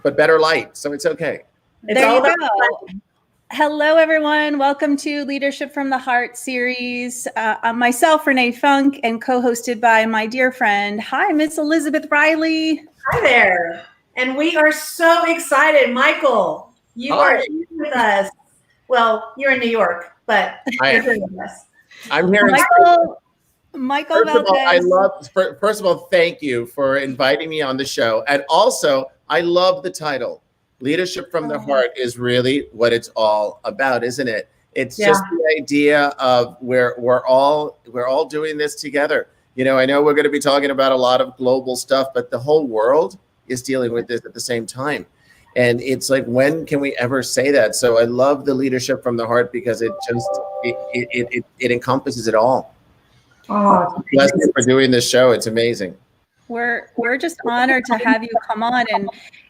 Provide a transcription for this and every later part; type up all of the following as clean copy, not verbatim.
but better light. So it's okay. There you go. Hello, everyone. Welcome to Leadership from the Heart series. I'm myself, Renee Funk, and co-hosted by my dear friend. Hi, Miss Elizabeth Riley. Hi there. And we are so excited. Michael, you are here with us. Well, you're in New York, but you're here with us. I'm here. Michael Valdes. First of all, thank you for inviting me on the show. And also, I love the title. Leadership from the Heart is really what it's all about, isn't it? It's just the idea of we're all doing this together. You know, I know we're going to be talking about a lot of global stuff, but the whole world is dealing with this at the same time. And it's like, when can we ever say that? So I love the Leadership from the Heart because it encompasses it all. Oh, bless you for doing this show. It's amazing. We're just honored to have you come on,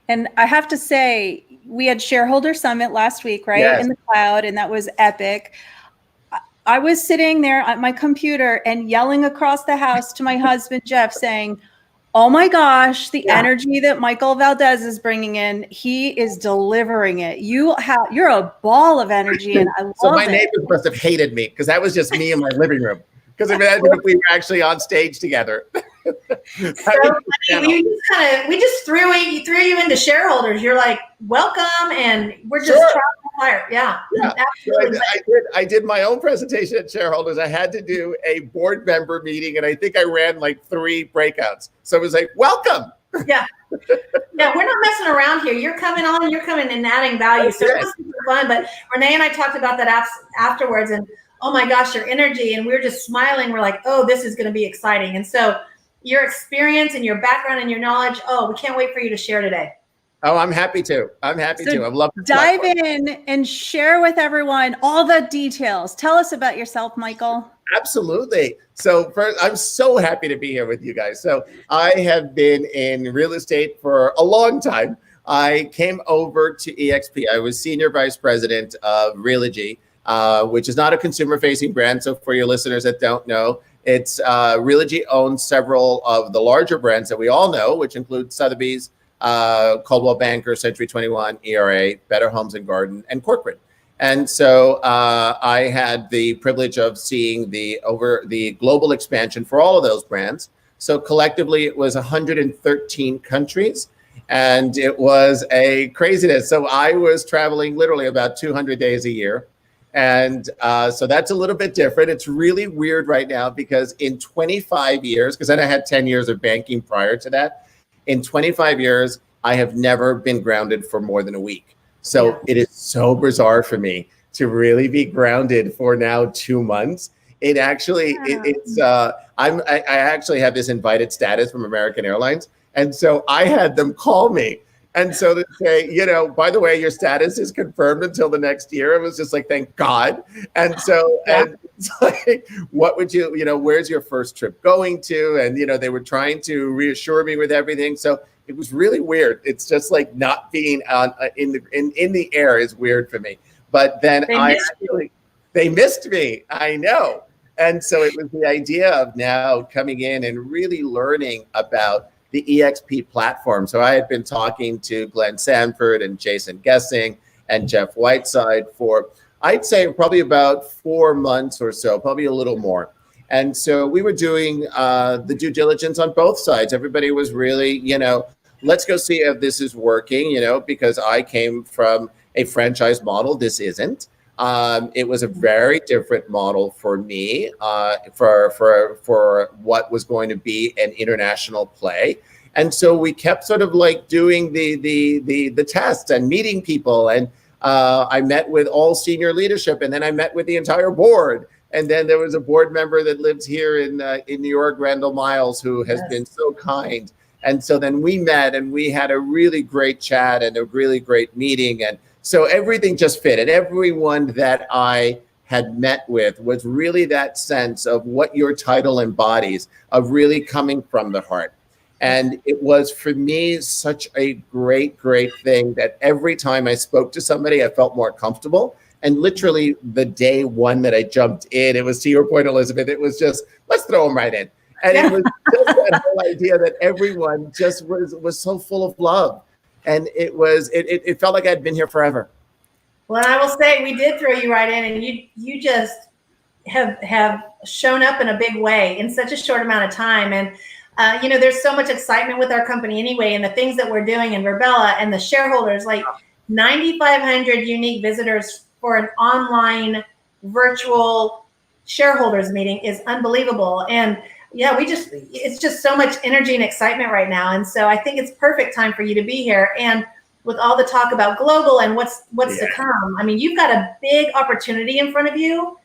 and I have to say, we had Shareholder Summit last week, right? Yes. In the cloud, and that was epic. I was sitting there at my computer and yelling across the house to my husband, Jeff, saying, oh my gosh, the energy that Michael Valdes is bringing in, he is delivering it. You're a ball of energy, and I love it. So my neighbors must have hated me because that was just me in my living room. Because imagine if we were actually on stage together. So funny. We just threw you into shareholders. You're like, welcome, and we're just trying to fire. Yeah. Absolutely. So I did my own presentation at shareholders. I had to do a board member meeting, and I think I ran like 3 breakouts. So it was like, welcome. Yeah. Yeah, we're not messing around here. You're coming and adding value. So it was super fun. But Renee and I talked about that afterwards, and oh my gosh, your energy. And we were just smiling. We're like, oh, this is going to be exciting. And so your experience and your background and your knowledge, we can't wait for you to share today. Oh, I'm happy to. I'd love to dive in and share with everyone all the details. Tell us about yourself, Michael. Absolutely. So first, I'm so happy to be here with you guys. So I have been in real estate for a long time. I came over to EXP. I was Senior Vice President of Realogy, which is not a consumer-facing brand. So for your listeners that don't know, it's Realogy owns several of the larger brands that we all know, which include Sotheby's, Coldwell Banker, Century 21, ERA, Better Homes and Garden, and Corcoran. And so I had the privilege of seeing the global expansion for all of those brands. So collectively, it was 113 countries, and it was a craziness. So I was traveling literally about 200 days a year. And so that's a little bit different. It's really weird right now because in 25 years, because then I had 10 years of banking prior to that, in 25 years, I have never been grounded for more than a week. So it is so bizarre for me to really be grounded for now 2 months. It actually, I actually have this invited status from American Airlines. And so I had them call me. And so they say, by the way, your status is confirmed until the next year. It was just like, thank God. And so, and it's like, what would you, where's your first trip going to? And, they were trying to reassure me with everything. So it was really weird. It's just like not being on in the air is weird for me. But then they missed me. I know. And so it was the idea of now coming in and really learning about the EXP platform. So I had been talking to Glenn Sanford and Jason Gessing and Jeff Whiteside for, I'd say, probably about 4 months or so, probably a little more. And so we were doing the due diligence on both sides. Everybody was really, let's go see if this is working, because I came from a franchise model. This isn't. It was a very different model for me for what was going to be an international play. And so we kept sort of like doing the tests and meeting people. And I met with all senior leadership, and then I met with the entire board. And then there was a board member that lives here in New York, Randall Myles, who has been so kind. And so then we met and we had a really great chat and a really great meeting. And so everything just fit. And everyone that I had met with was really that sense of what your title embodies, of really coming from the heart. And it was, for me, such a great, great thing that every time I spoke to somebody, I felt more comfortable. And literally the day one that I jumped in, it was, to your point, Elizabeth, it was just, let's throw them right in. And it was just that whole idea that everyone just was so full of love. And it felt like I'd been here forever. Well, I will say we did throw you right in, and you just have shown up in a big way in such a short amount of time. And there's so much excitement with our company anyway, and the things that we're doing in VerBella and the shareholders, like 9,500 unique visitors for an online virtual shareholders meeting is unbelievable. And yeah, it's just so much energy and excitement right now. And so I think it's perfect time for you to be here. And with all the talk about global and what's to come, I mean, you've got a big opportunity in front of you.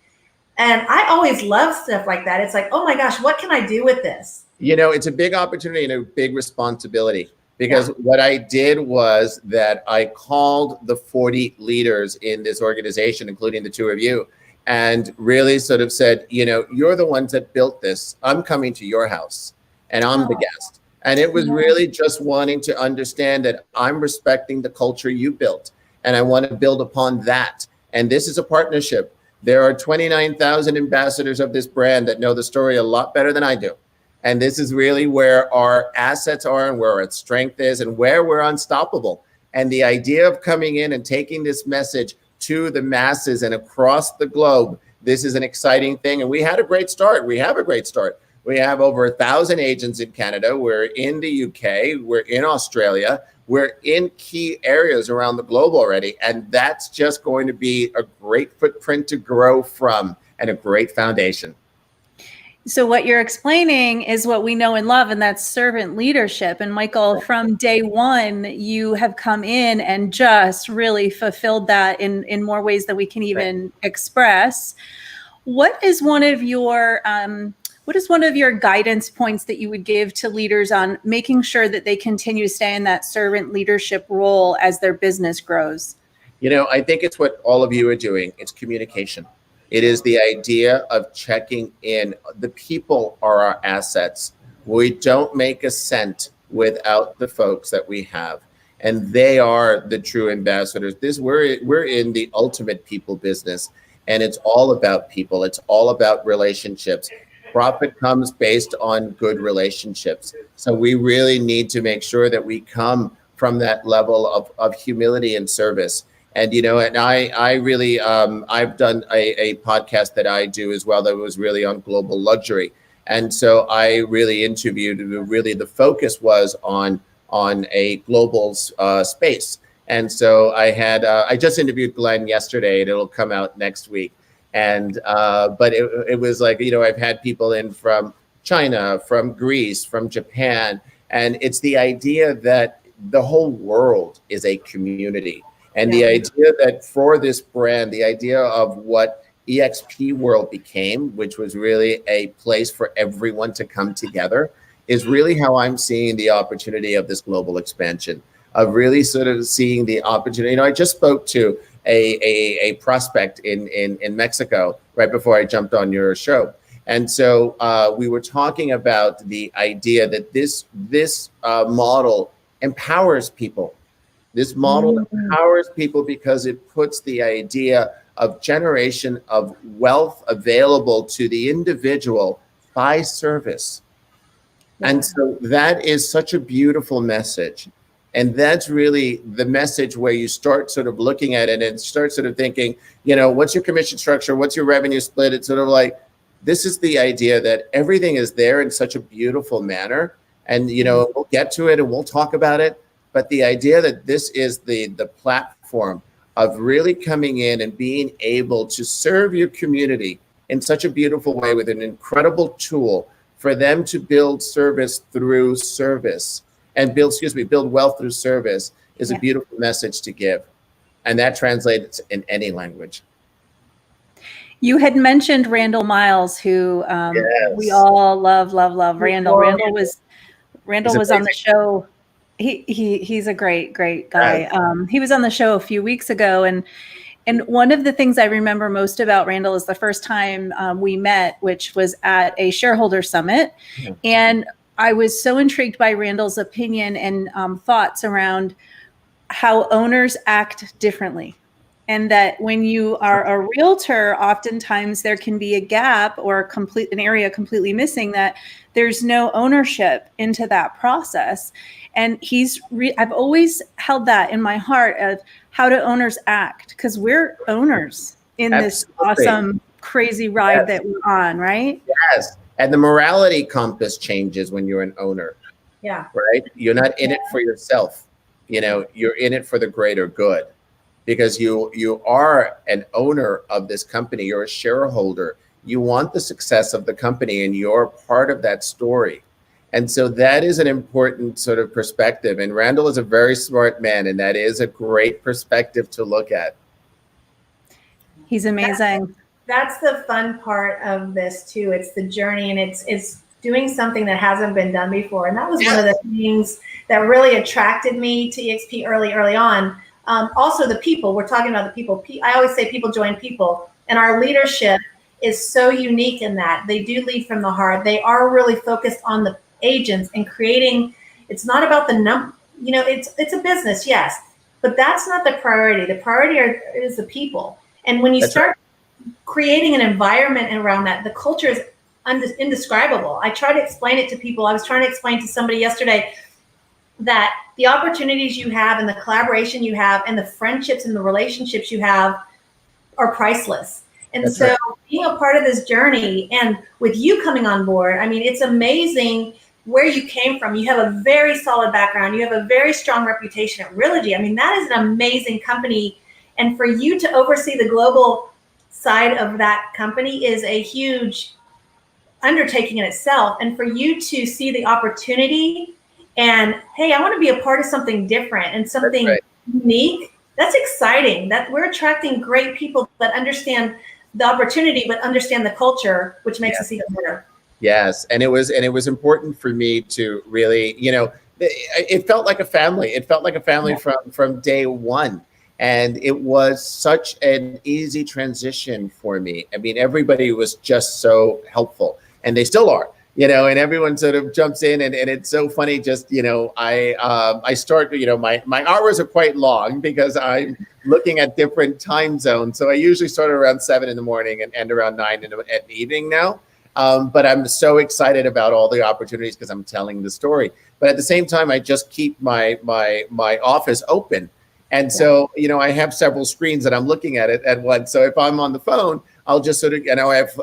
And I always love stuff like that. It's like, oh my gosh, what can I do with this? It's a big opportunity and a big responsibility, because what I did was that I called the 40 leaders in this organization, including the two of you, and really sort of said, you're the ones that built this. I'm coming to your house and I'm the guest. And it was really just wanting to understand that I'm respecting the culture you built, and I want to build upon that. And this is a partnership. There are 29,000 ambassadors of this brand that know the story a lot better than I do. And this is really where our assets are and where our strength is and where we're unstoppable. And the idea of coming in and taking this message to the masses and across the globe, this is an exciting thing. And we had a great start. We have a great start. We have over 1,000 agents in Canada. We're in the UK. We're in Australia. We're in key areas around the globe already. And that's just going to be a great footprint to grow from and a great foundation. So what you're explaining is what we know and love, and that's servant leadership. And Michael, from day one, you have come in and just really fulfilled that in more ways than we can even express. What is one of your guidance points that you would give to leaders on making sure that they continue to stay in that servant leadership role as their business grows? I think it's what all of you are doing. It's communication. It is the idea of checking in. The people are our assets. We don't make a cent without the folks that we have, and they are the true ambassadors. We're in the ultimate people business, and it's all about people. It's all about relationships. Profit comes based on good relationships. So we really need to make sure that we come from that level of humility and service. And, and I really, I've done a podcast that I do as well that was really on global luxury. And so I really interviewed, the focus was on a global space. And so I just interviewed Glenn yesterday, and it'll come out next week. And, but it was like, I've had people in from China, from Greece, from Japan. And it's the idea that the whole world is a community. And the idea that for this brand, the idea of what EXP World became, which was really a place for everyone to come together, is really how I'm seeing the opportunity of this global expansion, of really sort of seeing the opportunity. I just spoke to a prospect in Mexico right before I jumped on your show. And so we were talking about the idea that this model empowers people. This model empowers people because it puts the idea of generation of wealth available to the individual by service. And so that is such a beautiful message. And that's really the message where you start sort of looking at it and start sort of thinking, what's your commission structure? What's your revenue split? It's sort of like, this is the idea that everything is there in such a beautiful manner. And, we'll get to it and we'll talk about it. But the idea that this is the platform of really coming in and being able to serve your community in such a beautiful way with an incredible tool for them to build service through service and build wealth through service is a beautiful message to give. And that translates in any language. You had mentioned Randall Myles, who we all love. Randall. Randall was on the show. He's a great guy. He was on the show a few weeks ago, and one of the things I remember most about Randall is the first time we met, which was at a shareholder summit, and I was so intrigued by Randall's opinion and thoughts around how owners act differently. And that when you are a realtor, oftentimes there can be a gap or an area completely missing, that there's no ownership into that process. And I've always held that in my heart of how do owners act, because we're owners in this awesome, crazy ride that we're on, right? Yes. And the morality compass changes when you're an owner. Yeah. Right? You're not in it for yourself. You're in it for the greater good, because you are an owner of this company. You're a shareholder. You want the success of the company, and you're part of that story. And so that is an important sort of perspective. And Randall is a very smart man, and that is a great perspective to look at. He's amazing. That's the fun part of this too. It's the journey, and it's doing something that hasn't been done before. And that was one of the things that really attracted me to EXP early on. Also the people, we're talking about the people. I always say people join people, and our leadership is so unique in that they do lead from the heart. They are really focused on the agents and creating. It's not about the number, it's a business, yes, but that's not the priority. The priority is the people. And when you start creating an environment around that, the culture is indescribable. I try to explain it to people. I was trying to explain to somebody yesterday that the opportunities you have and the collaboration you have and the friendships and the relationships you have are priceless. And so being a part of this journey, and with you coming on board, I mean, it's amazing where you came from. You have a very solid background. You have a very strong reputation at Realogy. I mean, that is an amazing company. And for you to oversee the global side of that company is a huge undertaking in itself. And for you to see the opportunity and, hey, I want to be a part of something different and something unique, that's exciting. That we're attracting great people that understand the opportunity, but understand the culture, which makes us even better. Yes. And it was important for me to really, it felt like a family. It felt like a family from day one. And it was such an easy transition for me. I mean, everybody was just so helpful, and they still are, and everyone sort of jumps in, and it's so funny. Just, I start, my hours are quite long because I'm looking at different time zones. So I usually start around 7 in the morning and end around 9 in the evening now. But I'm so excited about all the opportunities because I'm telling the story. But at the same time, I just keep my office open. And so, I have several screens that I'm looking at it at once. So if I'm on the phone, I'll just sort of,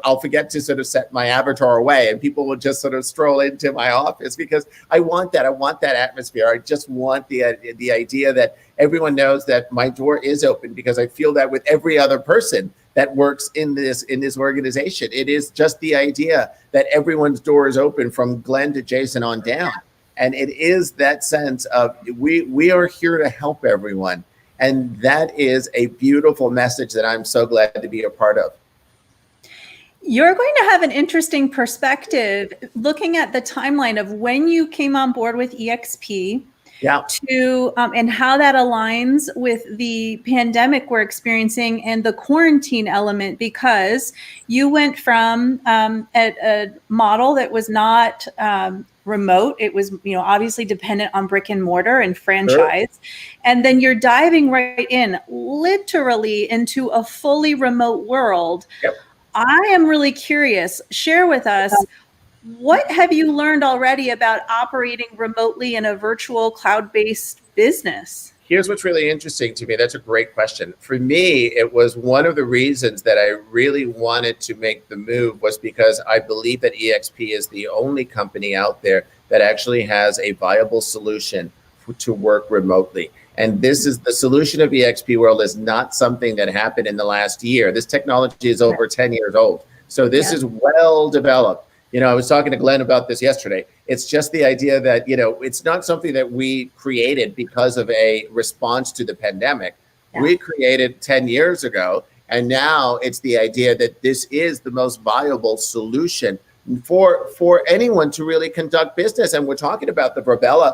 I'll forget to sort of set my avatar away, and people will just sort of stroll into my office because I want that. I want that atmosphere. I just want the idea that everyone knows that my door is open, because I feel that with every other person that works in this organization. It is just the idea that everyone's door is open from Glenn to Jason on down. And it is that sense of we are here to help everyone. And that is a beautiful message that I'm so glad to be a part of. You're going to have an interesting perspective looking at the timeline of when you came on board with EXP to and how that aligns with the pandemic we're experiencing and the quarantine element, because you went from a model that was not remote. It was, obviously dependent on brick and mortar and franchise. Sure. And then you're diving right in, literally into a fully remote world. Yep. I am really curious. Share with us, what have you learned already about operating remotely in a virtual cloud-based business? Here's what's really interesting to me. That's a great question. For me, it was one of the reasons that I really wanted to make the move, was because I believe that EXP is the only company out there that actually has a viable solution to work remotely. And this is the solution of EXP World is not something that happened in the last year. This technology is over 10 years old. So this is well developed. I was talking to Glenn about this yesterday. It's just the idea that, it's not something that we created because of a response to the pandemic. Yeah. We created 10 years ago. And now it's the idea that this is the most viable solution for anyone to really conduct business. And we're talking about the VerBella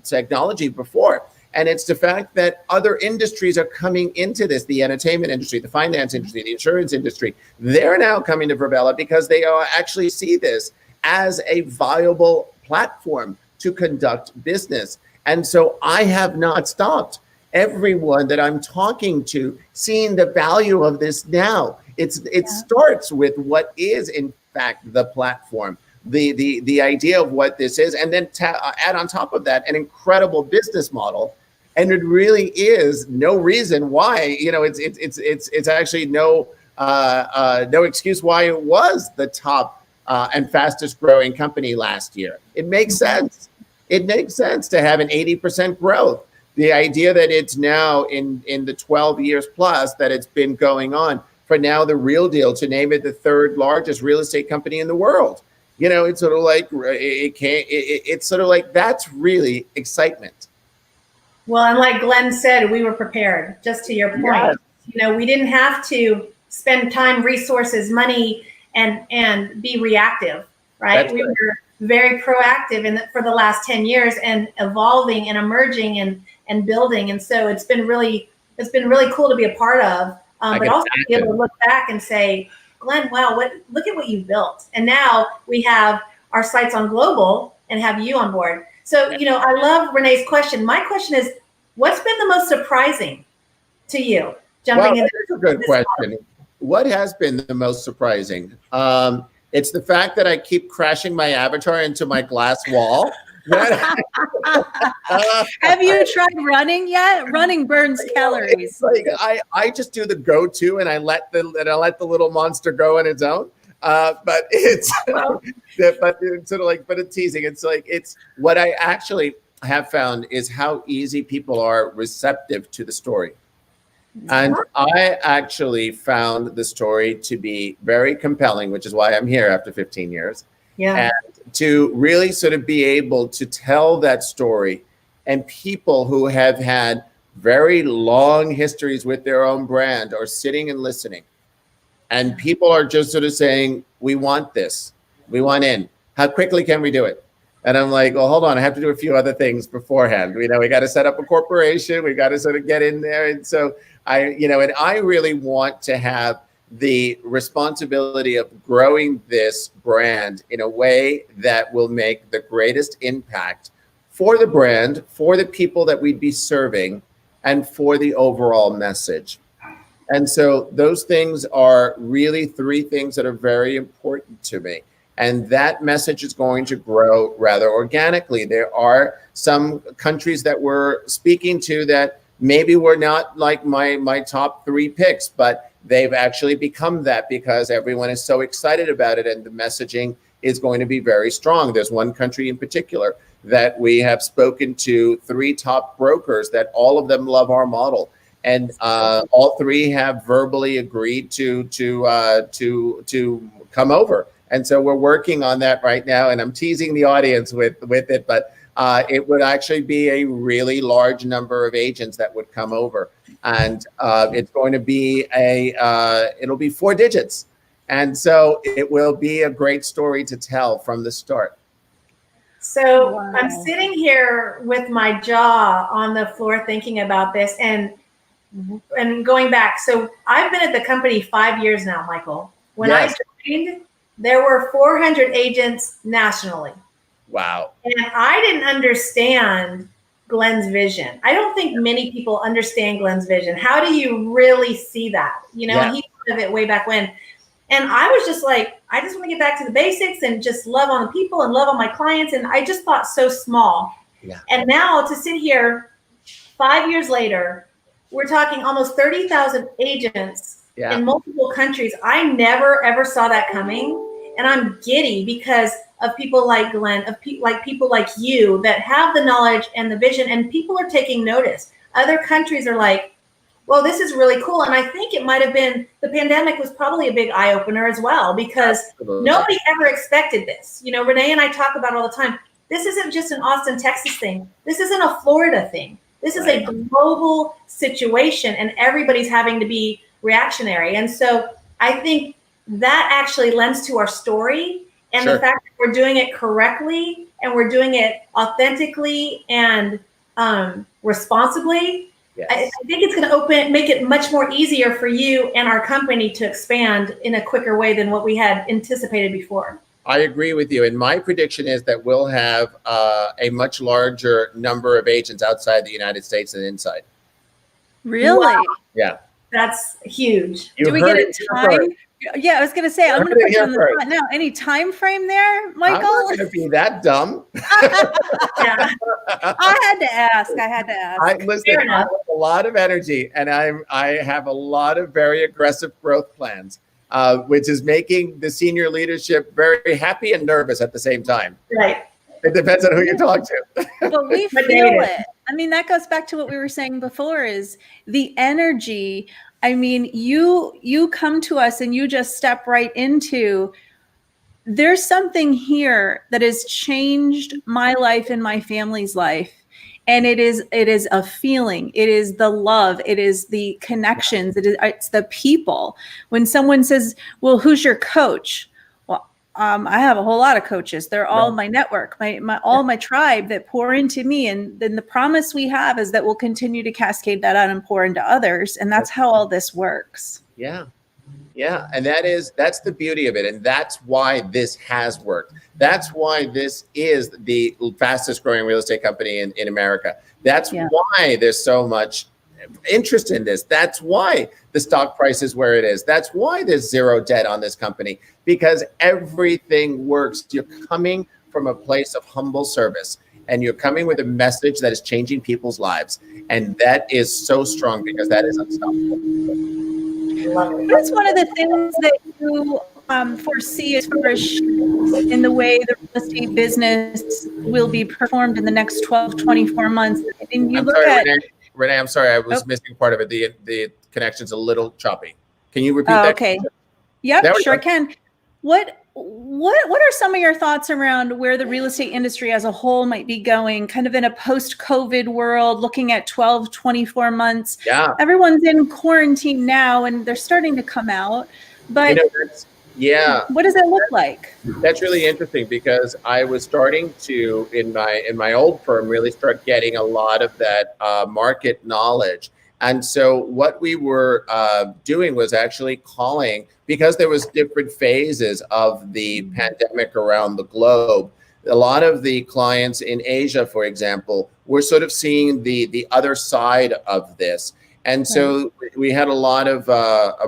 technology before. And it's the fact that other industries are coming into this, the entertainment industry, the finance industry, the insurance industry. They're now coming to VerBella because they actually see this as a viable platform to conduct business. And so I have not stopped. everyone that I'm talking to seeing the value of this now. It starts with what is in fact the platform, the idea of what this is, and then add on top of that an incredible business model. And it really is no reason why, it's actually no excuse why it was the top and fastest growing company last year. It makes sense. It makes sense to have an 80% growth. The idea that it's now in the 12 years plus that it's been going on, for now the Real Deal to name it the third largest real estate company in the world. It's sort of like it's sort of like that's really excitement. Well, and like Glenn said, we were prepared. Just to your point, we didn't have to spend time, resources, money, and be reactive, right? We were very proactive for the last 10 years and evolving and emerging and building. And so it's been really cool to be a part of, but also to be able to look back and say, Glenn, wow, look at what you built. And now we have our sights on global and have you on board. So, I love Renee's question. My question is, what's been the most surprising to you? That's a good question. What has been the most surprising? It's the fact that I keep crashing my avatar into my glass wall. Have you tried running yet? Running burns calories. I just do the go-to and I let the little monster go on its own. But it's but it's teasing. It's what I actually have found is how easy people are receptive to the story. And I actually found the story to be very compelling, which is why I'm here after 15 years. Yeah. And to really sort of be able to tell that story, and people who have had very long histories with their own brand are sitting and listening. And people are just sort of saying, we want this. We want in. How quickly can we do it? And I'm like, well, hold on. I have to do a few other things beforehand. We got to set up a corporation. We got to sort of get in there. And so I really want to have the responsibility of growing this brand in a way that will make the greatest impact for the brand, for the people that we'd be serving, and for the overall message. And so those things are really three things that are very important to me. And that message is going to grow rather organically. There are some countries that we're speaking to that maybe were not like my top three picks, but they've actually become that because everyone is so excited about it and the messaging is going to be very strong. There's one country in particular that we have spoken to 3 top brokers that all of them love our model. And all 3 have verbally agreed to come over. And so we're working on that right now. And I'm teasing the audience with it, but it would actually be a really large number of agents that would come over. And it's going to be it'll be 4 digits. And so it will be a great story to tell from the start. So wow. I'm sitting here with my jaw on the floor thinking about this and going back. So I've been at the company 5 years now, Michael. When yes. I joined, there were 400 agents nationally. Wow. And I didn't understand Glenn's vision. I don't think many people understand Glenn's vision. How do you really see that? You know, yeah. He thought of it way back when. And I was just like, I just want to get back to the basics and just love on the people and love on my clients. And I just thought so small. Yeah. And now to sit here 5 years later, we're talking almost 30,000 agents yeah. in multiple countries. I never, ever saw that coming. And I'm giddy because of people like Glenn, of people like you that have the knowledge and the vision, and people are taking notice. Other countries are like, well, this is really cool. And I think it might have been, the pandemic was probably a big eye opener as well, because Absolutely. Nobody ever expected this. You know, Renee and I talk about it all the time. This isn't just an Austin, Texas thing. This isn't a Florida thing. This is a global situation, and everybody's having to be reactionary. And so I think that actually lends to our story, and sure. the fact that we're doing it correctly and we're doing it authentically and responsibly. Yes. I think it's going to make it much more easier for you and our company to expand in a quicker way than what we had anticipated before. I agree with you. And my prediction is that we'll have a much larger number of agents outside the United States than inside. Really? Wow. Yeah. That's huge. You Do we heard get a it here time? first. Yeah, I was going to say, I'm Heard going to it put you here on the first. spot now. Any time frame there, I'm Michael? not going to be that dumb. Yeah. I had to ask. I had to ask. Listen, Fair I enough. have a lot of energy, and I have a lot of very aggressive growth plans, which is making the senior leadership very happy and nervous at the same time. Right. It depends on who you talk to. But we But feel David. it. I mean, that goes back to what we were saying before is the energy. I mean, you come to us and you just step right into, there's something here that has changed my life and my family's life. And it is a feeling. It is the love. It is the connections. It's the people. When someone says, well, who's your coach? Well, I have a whole lot of coaches. They're all my network, all my tribe that pour into me. And then the promise we have is that we'll continue to cascade that out and pour into others. And that's how all this works. Yeah. Yeah. And that's the beauty of it. And that's why this has worked. That's why this is the fastest growing real estate company in America. That's why there's so much interest in this. That's why the stock price is where it is. That's why there's zero debt on this company, because everything works. You're coming from a place of humble service, and you're coming with a message that is changing people's lives. And that is so strong because that is unstoppable. That's one of the things that you foresee as far as in the way the real estate business will be performed in the next 12, 24 months. And you Renee, I'm sorry, I was missing part of it. The connection's a little choppy. Can you repeat that? Okay. Yep, sure can. What are some of your thoughts around where the real estate industry as a whole might be going, kind of in a post-COVID world, looking at 12, 24 months? Yeah. Everyone's in quarantine now and they're starting to come out. But what does it look like? That's really interesting because I was starting to, in my old firm, really start getting a lot of that market knowledge. And so what we were doing was actually calling, because there was different phases of the pandemic around the globe. A lot of the clients in Asia, for example, were sort of seeing the other side of this. And so we had a lot of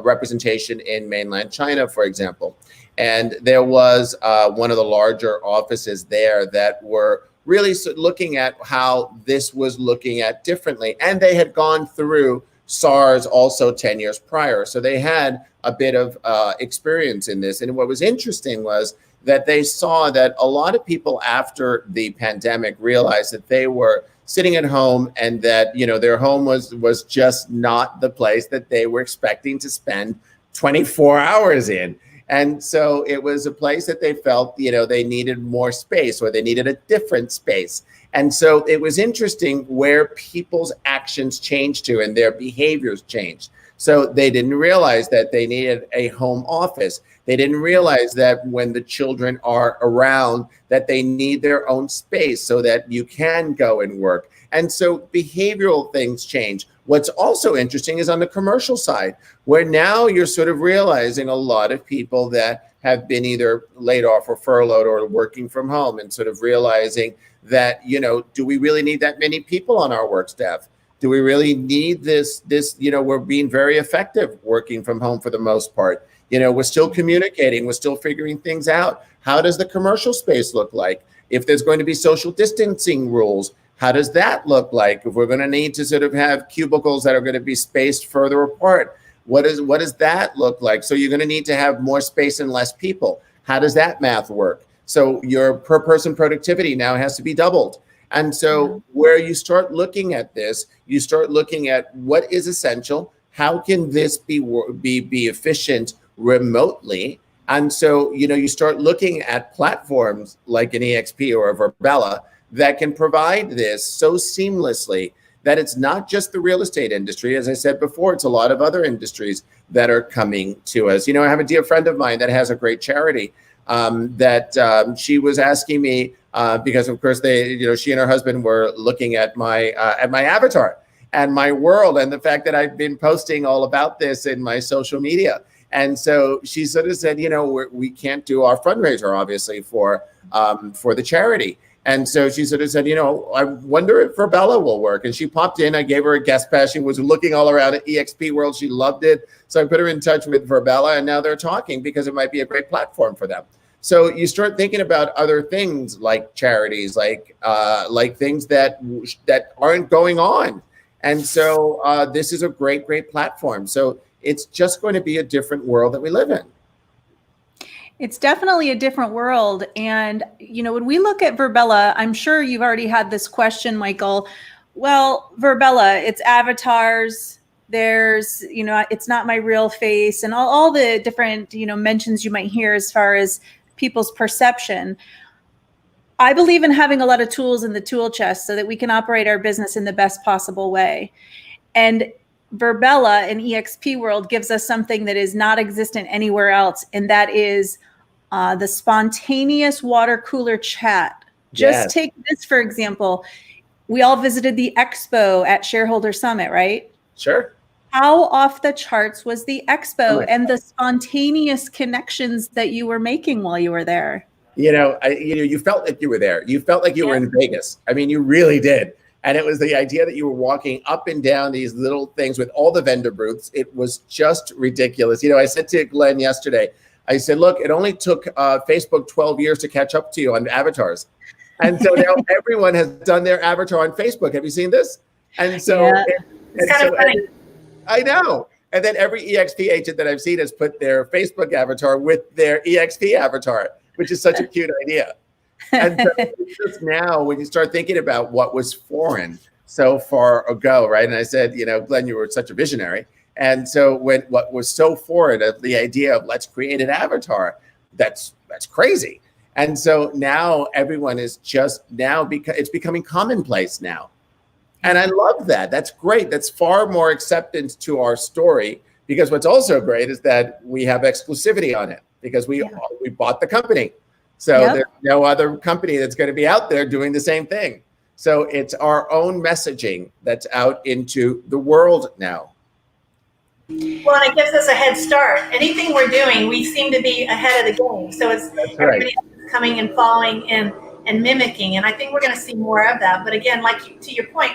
representation in mainland China, for example. And there was one of the larger offices there that were really looking at how this was looking at differently. And they had gone through SARS also 10 years prior. So they had a bit of experience in this. And what was interesting was that they saw that a lot of people after the pandemic realized that they were sitting at home and that, their home was just not the place that they were expecting to spend 24 hours in. And so it was a place that they felt, they needed more space, or they needed a different space. And so it was interesting where people's actions changed to and their behaviors changed. So they didn't realize that they needed a home office. They didn't realize that when the children are around, that they need their own space so that you can go and work. And so behavioral things change. What's also interesting is on the commercial side, where now you're sort of realizing a lot of people that have been either laid off or furloughed or working from home, and sort of realizing that, do we really need that many people on our work staff? Do we really need this, we're being very effective working from home for the most part. We're still communicating, we're still figuring things out. How does the commercial space look like? If there's going to be social distancing rules, how does that look like? If we're going to need to sort of have cubicles that are going to be spaced further apart, what does that look like? So you're going to need to have more space and less people. How does that math work? So your per person productivity now has to be doubled. And so where you start looking at this, you start looking at what is essential. How can this be efficient remotely? And so, you start looking at platforms like an Exp or a VerBella that can provide this so seamlessly that it's not just the real estate industry. As I said before, it's a lot of other industries that are coming to us. I have a dear friend of mine that has a great charity that she was asking me because, of course, she and her husband were looking at my avatar and my world, and the fact that I've been posting all about this in my social media. And so she sort of said, we can't do our fundraiser, obviously, for the charity. And so she sort of said, I wonder if VerBella will work. And she popped in. I gave her a guest pass. She was looking all around at Exp World. She loved it. So I put her in touch with VerBella, and now they're talking because it might be a great platform for them. So you start thinking about other things like charities, like things that aren't going on. And so this is a great, great platform. So it's just going to be a different world that we live in. It's definitely a different world. And, when we look at VerBella, I'm sure you've already had this question, Michael. Well, VerBella, it's avatars. There's, it's not my real face, and all the different, mentions you might hear as far as people's perception. I believe in having a lot of tools in the tool chest so that we can operate our business in the best possible way. And VerBella in Exp World gives us something that is not existent anywhere else, and that is the spontaneous water cooler chat. Just take this, for example. We all visited the expo at Shareholder Summit, right? Sure. How off the charts was the expo and the spontaneous connections that you were making while you were there? You felt like you were there. You felt like you were in Vegas. I mean, you really did. And it was the idea that you were walking up and down these little things with all the vendor booths. It was just ridiculous. I said to Glenn yesterday, I said, look, it only took Facebook 12 years to catch up to you on avatars. And so now everyone has done their avatar on Facebook. Have you seen this? And so it's kind of funny. I know. And then every EXP agent that I've seen has put their Facebook avatar with their EXP avatar, which is such a cute idea. And so just now, when you start thinking about what was foreign so far ago, right? And I said, Glenn, you were such a visionary. And so what was so foreign, the idea of let's create an avatar, that's crazy. And so now everyone is just it's becoming commonplace now. And I love that. That's great. That's far more acceptance to our story, because what's also great is that we have exclusivity on it because we bought the company. So there's no other company that's going to be out there doing the same thing. So it's our own messaging that's out into the world now. Well, and it gives us a head start. Anything we're doing, we seem to be ahead of the game. So it's everybody coming and following and mimicking. And I think we're going to see more of that. But again, to your point,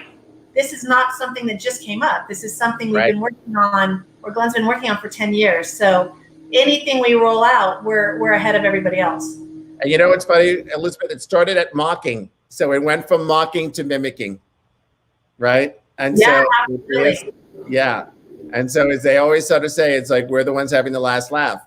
this is not something that just came up. This is something we've been working on, or Glenn's been working on for 10 years. So anything we roll out, we're ahead of everybody else. And it's funny, Elizabeth, it started at mocking. So it went from mocking to mimicking, right? And absolutely. And so as they always sort of say, it's like we're the ones having the last laugh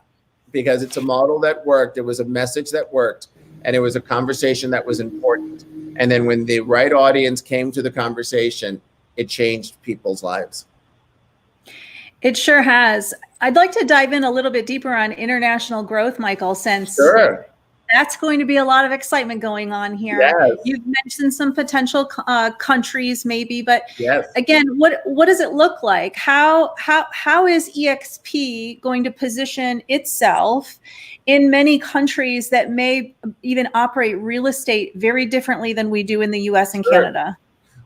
because it's a model that worked. It was a message that worked, and it was a conversation that was important. And then when the right audience came to the conversation, it changed people's lives. It sure has. I'd like to dive in a little bit deeper on international growth, Michael, since that's going to be a lot of excitement going on here. Yes. You've mentioned some potential countries maybe, but again, what does it look like? How is EXP going to position itself in many countries that may even operate real estate very differently than we do in the US and Canada?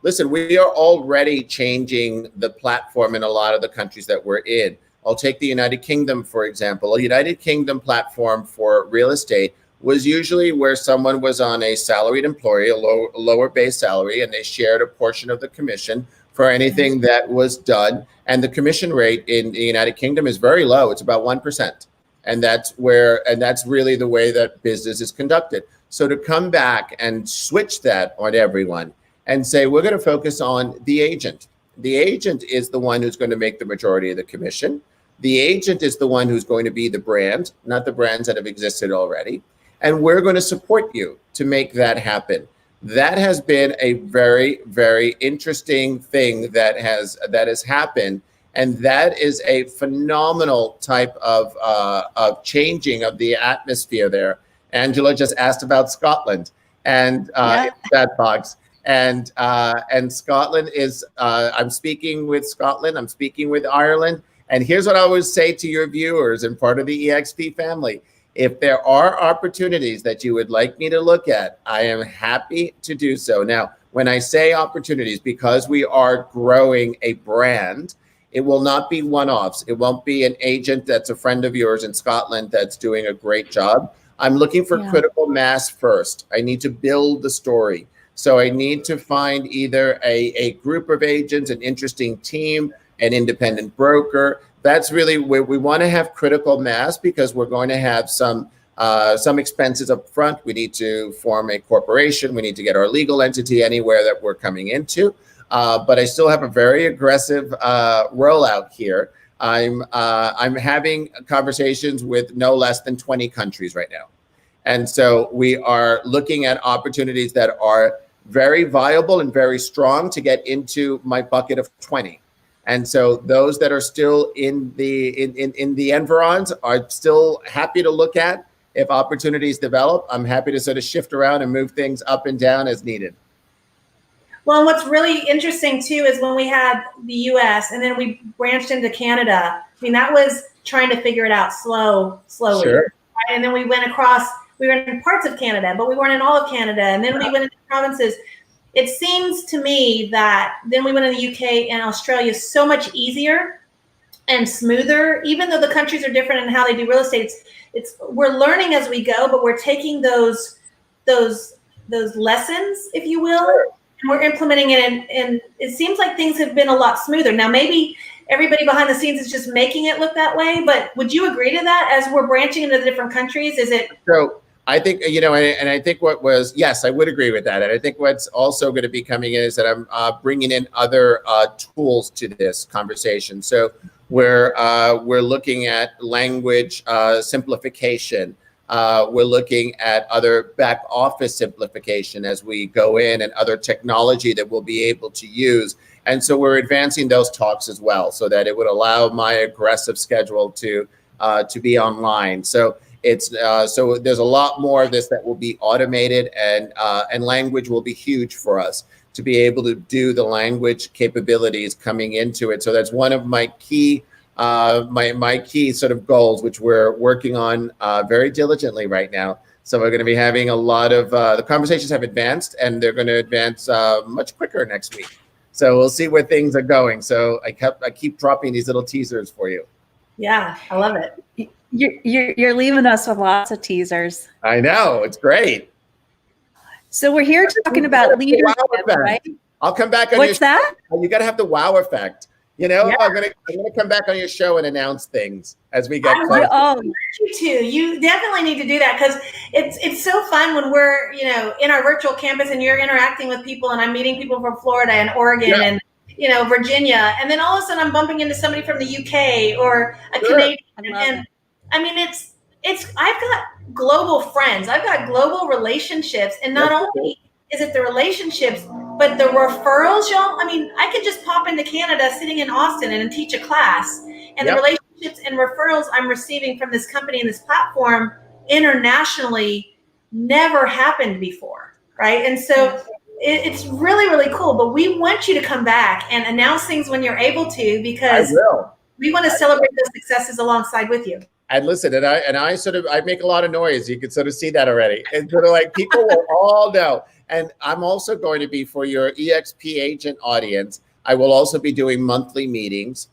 Listen, we are already changing the platform in a lot of the countries that we're in. I'll take the United Kingdom, for example. A United Kingdom platform for real estate was usually where someone was on a salaried employee, a lower base salary, and they shared a portion of the commission for anything that was done. And the commission rate in the United Kingdom is very low. It's about 1%. And that's really the way that business is conducted. So to come back and switch that on everyone and say, we're going to focus on the agent. The agent is the one who's going to make the majority of the commission. The agent is the one who's going to be the brand, not the brands that have existed already. And we're going to support you to make that happen. That has been a very, very interesting thing that has happened. And that is a phenomenal type of changing of the atmosphere there. Angela just asked about Scotland and chat box. And Scotland is, I'm speaking with Scotland, I'm speaking with Ireland. And here's what I always say to your viewers and part of the EXP family. If there are opportunities that you would like me to look at, I am happy to do so. Now, when I say opportunities, because we are growing a brand, it will not be one-offs. It won't be an agent that's a friend of yours in Scotland that's doing a great job. I'm looking for Yeah. critical mass first. I need to build the story. So I need to find either a group of agents, an interesting team, an independent broker. That's really where we want to have critical mass, because we're going to have some expenses up front. We need to form a corporation. We need to get our legal entity anywhere that we're coming into. But I still have a very aggressive rollout here. I'm having conversations with no less than 20 countries right now. And so we are looking at opportunities that are very viable and very strong to get into my bucket of 20. And so those that are still in the environs are still happy to look at. If opportunities develop, I'm happy to sort of shift around and move things up and down as needed. Well, and what's really interesting too is when we had the US and then we branched into Canada. I mean, that was trying to figure it out slowly. Sure. Right? And then we went across, we were in parts of Canada, but we weren't in all of Canada. And then we went into provinces. It seems to me that then we went in the UK and Australia so much easier and smoother, even though the countries are different in how they do real estate. We're learning as we go, but we're taking those lessons, if you will, and we're implementing it. And it seems like things have been a lot smoother. Now, maybe everybody behind the scenes is just making it look that way, but would you agree to that as we're branching into the different countries? Is it? So I think, and I think yes, I would agree with that. And I think what's also going to be coming in is that I'm bringing in other tools to this conversation. So we're looking at language simplification. We're looking at other back office simplification as we go in, and other technology that we'll be able to use. And so we're advancing those talks as well, so that it would allow my aggressive schedule to be online. So so there's a lot more of this that will be automated, and language will be huge for us to be able to do the language capabilities coming into it. So that's one of my key my key sort of goals, which we're working on very diligently right now. So we're going to be having a lot of the conversations have advanced, and they're going to advance much quicker next week. So we'll see where things are going. So I keep dropping these little teasers for you. Yeah, I love it. You're leaving us with lots of teasers. I know, it's great. So we're here talking about leadership, right? I'll come back on What's that? You got to have the wow effect. Yeah. I'm gonna come back on your show and announce things as we get closer. You too. You definitely need to do that, because it's so fun when we're in our virtual campus and you're interacting with people, and I'm meeting people from Florida and Oregon and Virginia, and then all of a sudden I'm bumping into somebody from the UK or a Canadian, and I mean it's I've got global friends, I've got global relationships, and not only is it the relationships, but the referrals, y'all. I mean, I could just pop into Canada, sitting in Austin, and teach a class. And the relationships and referrals I'm receiving from this company and this platform internationally never happened before, right? And so it's really, really cool. But we want you to come back and announce things when you're able to, because we want to celebrate those successes alongside with you. And listen, I make a lot of noise. You can sort of see that already. And sort of like people will all know. And I'm also going to be, for your EXP agent audience, I will also be doing monthly meetings.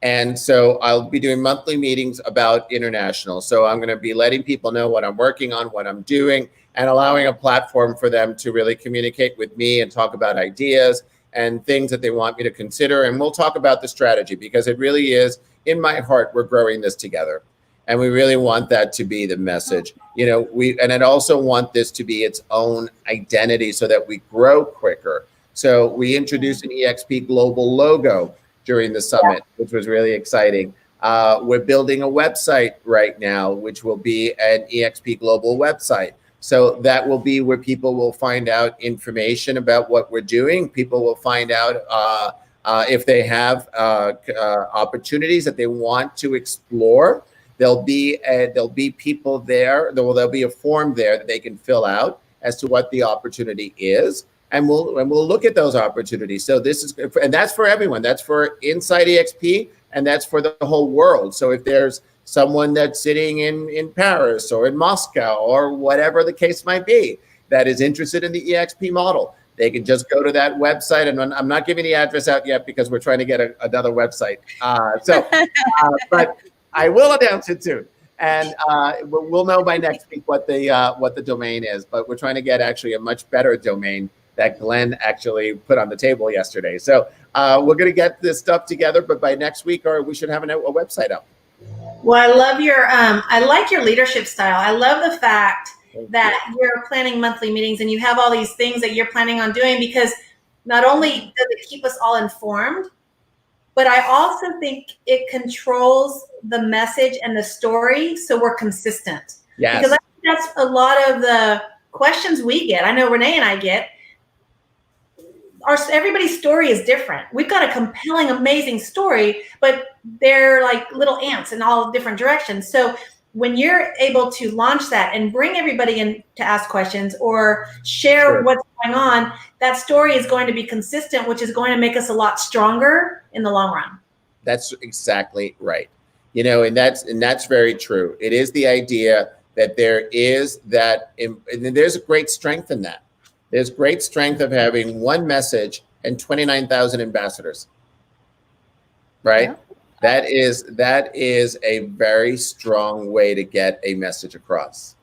And so I'll be doing monthly meetings about international. So I'm going to be letting people know what I'm working on, what I'm doing, and allowing a platform for them to really communicate with me and talk about ideas and things that they want me to consider. And we'll talk about the strategy, because it really is, in my heart, we're growing this together. And we really want that to be the message. And I also want this to be its own identity, so that we grow quicker. So we introduced an EXP global logo during the summit, which was really exciting. We're building a website right now, which will be an EXP global website. So that will be where people will find out information about what we're doing. People will find out if they have opportunities that they want to explore. There'll be people there. There'll be a form there that they can fill out as to what the opportunity is, and we'll look at those opportunities. So and that's for everyone. That's for Inside EXP, and that's for the whole world. So if there's someone that's sitting in Paris or in Moscow or whatever the case might be that is interested in the EXP model, they can just go to that website. And I'm not giving the address out yet, because we're trying to get another website. But I will announce it soon. And we'll know by next week what the domain is. But we're trying to get actually a much better domain that Glenn actually put on the table yesterday. So we're going to get this stuff together, but by next week, or we should have a website up. Well, I love I like your leadership style. I love the fact that you're planning monthly meetings and you have all these things that you're planning on doing, because not only does it keep us all informed, but I also think it controls the message and the story, so we're consistent. Yes. Because I think that's a lot of the questions we get. I know Renee and I get. Everybody's story is different. We've got a compelling, amazing story, but they're like little ants in all different directions. So when you're able to launch that and bring everybody in to ask questions or share what's going on, that story is going to be consistent, which is going to make us a lot stronger in the long run. That's exactly right. And that's very true. It is the idea that there is that, and there's a great strength in that. There's great strength of having one message and 29,000 ambassadors, right? Yeah. That is a very strong way to get a message across.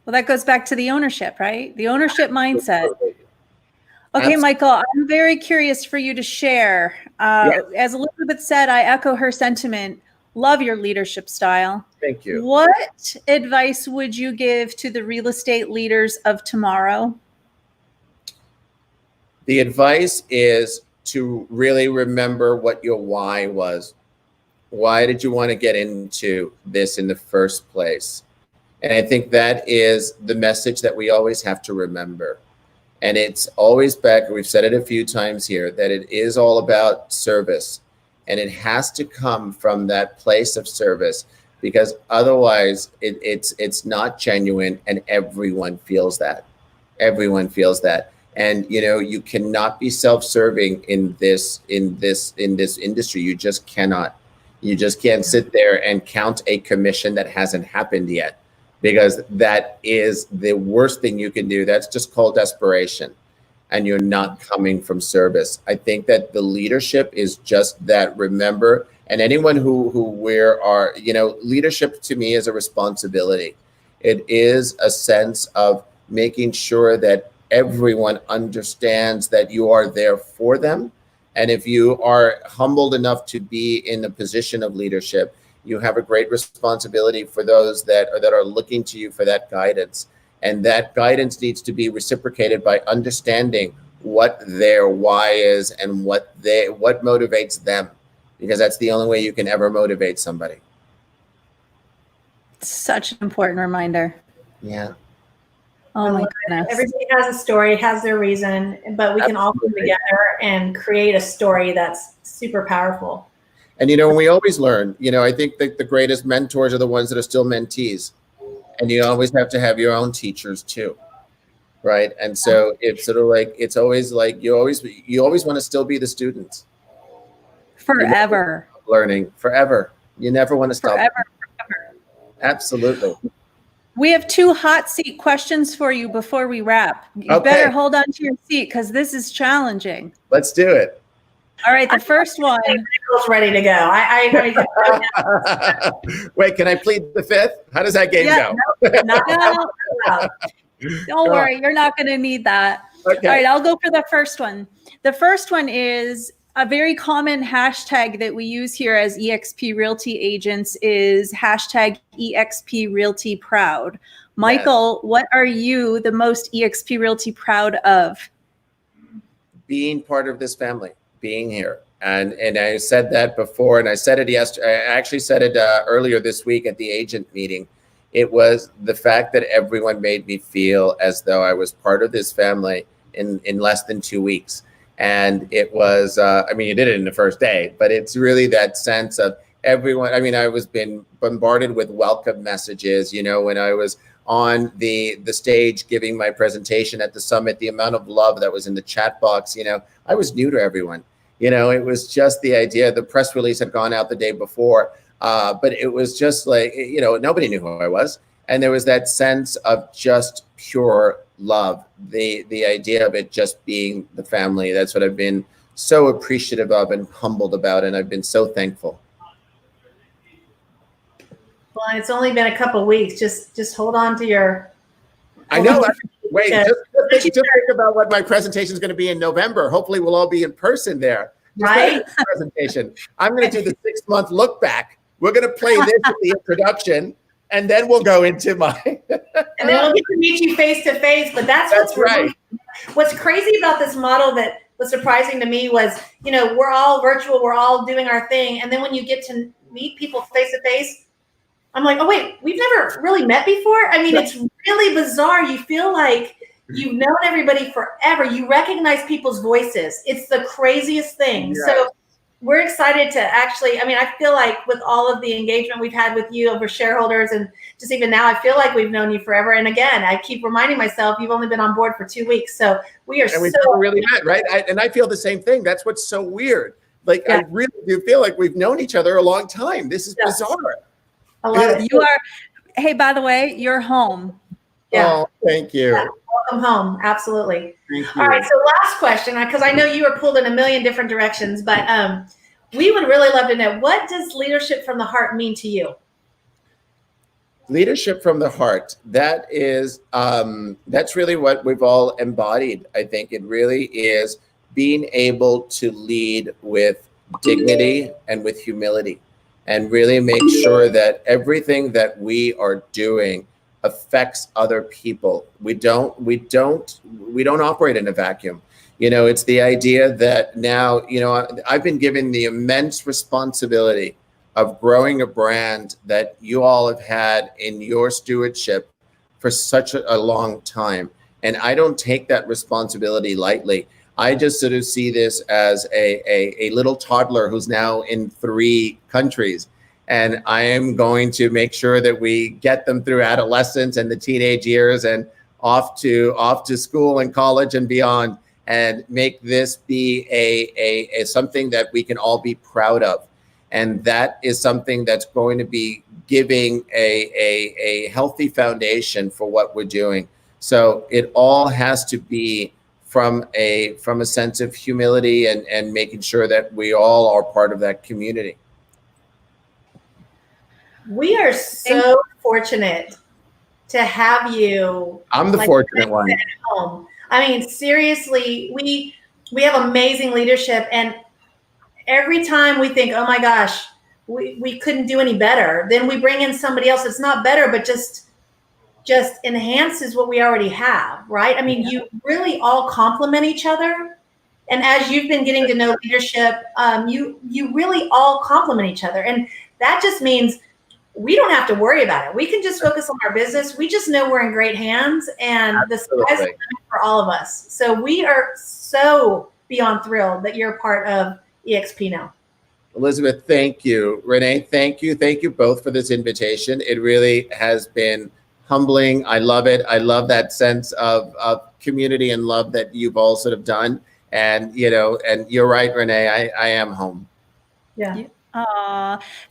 Well, that goes back to the ownership, right? The ownership mindset. Okay, Michael, I'm very curious for you to share. As Elizabeth said, I echo her sentiment. Love your leadership style. Thank you. What advice would you give to the real estate leaders of tomorrow? The advice is to really remember what your why was. Why did you want to get into this in the first place? And I think that is the message that we always have to remember. And it's always back, we've said it a few times here, that it is all about service. And it has to come from that place of service, because otherwise it's not genuine, and everyone feels that. Everyone feels that. And you cannot be self-serving in this industry. You just cannot. You just can't sit there and count a commission that hasn't happened yet, because that is the worst thing you can do. That's just called desperation, and you're not coming from service. I think that the leadership is just that. Remember, and anyone who leadership to me is a responsibility. It is a sense of making sure that everyone understands that you are there for them. And if you are humbled enough to be in a position of leadership, you have a great responsibility for those that are looking to you for that guidance. And that guidance needs to be reciprocated by understanding what their why is and what motivates them, because that's the only way you can ever motivate somebody. Such an important reminder. Yeah. Oh my goodness. Everybody has a story, has their reason, but we can all come together and create a story that's super powerful. And we always learn. I think that the greatest mentors are the ones that are still mentees. And you always have to have your own teachers too. Right. And so it's sort of like, it's always like you always want to still be the student. Forever. Learning forever. You never want to stop. Forever. Absolutely. We have 2 hot seat questions for you before we wrap. You better hold on to your seat, because this is challenging. Let's do it. All right, the first one. Michael's ready to go. Wait, can I plead the fifth? How does that game go? No. Don't worry, you're not going to need that. Okay. All right, I'll go for the first one. The first one is a very common hashtag that we use here as Exp Realty agents is hashtag Exp Realty Proud. Michael, what are you the most Exp Realty proud of? Being part of this family, being here. And I said that before, and I said it yesterday. I actually said it earlier this week at the agent meeting. It was the fact that everyone made me feel as though I was part of this family in less than 2 weeks. And it was, you did it in the first day, but it's really that sense of everyone. I was been bombarded with welcome messages, when I was on the stage giving my presentation at the summit, the amount of love that was in the chat box, I was new to everyone. It was just the idea. The press release had gone out the day before, but it was just like, nobody knew who I was. And there was that sense of just pure love, the idea of it just being the family. That's what I've been so appreciative of and humbled about, and I've been so thankful. Well, it's only been a couple of weeks. Just hold on to your. I know. Wait, Yeah. just think about what my presentation is going to be in November. Hopefully, we'll all be in person there. Right. Presentation. I'm going to do the 6-month look back. We're going to play this at the introduction, and then we'll go into my. And then we'll get to meet you face to face. But that's what's right. What's crazy about this model that was surprising to me was, we're all virtual, we're all doing our thing, and then when you get to meet people face to face, I'm like, oh wait, we've never really met before. I mean, it's really bizarre. You feel like you've known everybody forever. You recognize people's voices. It's the craziest thing. Yeah. So we're excited to actually, I feel like with all of the engagement we've had with you over shareholders and just even now, I feel like we've known you forever. And again, I keep reminding myself, you've only been on board for 2 weeks. So we are we really met, right? I feel the same thing. That's what's so weird. Like, I really do feel like we've known each other a long time. This is bizarre. I love it. You are, hey, by the way, you're home. Yeah. Oh, thank you. Yeah. Welcome home. Absolutely. Thank you. All right. So last question, because I know you were pulled in a million different directions, but we would really love to know, what does leadership from the heart mean to you? Leadership from the heart. That is, that's really what we've all embodied. I think it really is being able to lead with dignity and with humility, and really make sure that everything that we are doing affects other people. We don't operate in a vacuum. It's the idea that now, I've been given the immense responsibility of growing a brand that you all have had in your stewardship for such a long time. And I don't take that responsibility lightly. I just sort of see this as a little toddler who's now in 3 countries. And I am going to make sure that we get them through adolescence and the teenage years and off to school and college and beyond, and make this be a something that we can all be proud of. And that is something that's going to be giving a healthy foundation for what we're doing. So it all has to be from a sense of humility and making sure that we all are part of that community. We are so fortunate to have you. I'm the fortunate one. At home. Seriously, we have amazing leadership, and every time we think, oh my gosh, we couldn't do any better, then we bring in somebody else that's not better, but just enhances what we already have, right? You really all complement each other. And as you've been getting to know leadership, you really all complement each other. And that just means we don't have to worry about it. We can just focus on our business. We just know we're in great hands, and the sky's the limit for all of us. So we are so beyond thrilled that you're a part of EXP now. Elizabeth, thank you. Renee, thank you. Thank you both for this invitation. It really has been humbling. I love it. I love that sense of community and love that you've all sort of done. And, and you're right, Renee, I am home. Yeah.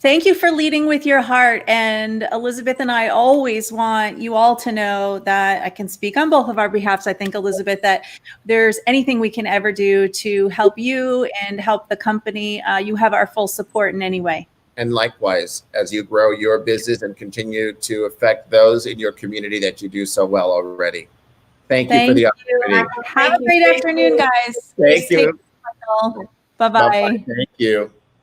Thank you for leading with your heart. And Elizabeth and I always want you all to know that I can speak on both of our behalfs. I think, Elizabeth, that there's anything we can ever do to help you and help the company. You have our full support in any way. And likewise, as you grow your business and continue to affect those in your community that you do so well already. Thank you for the opportunity. Have a great afternoon, guys. Thank you. Bye-bye. Thank you.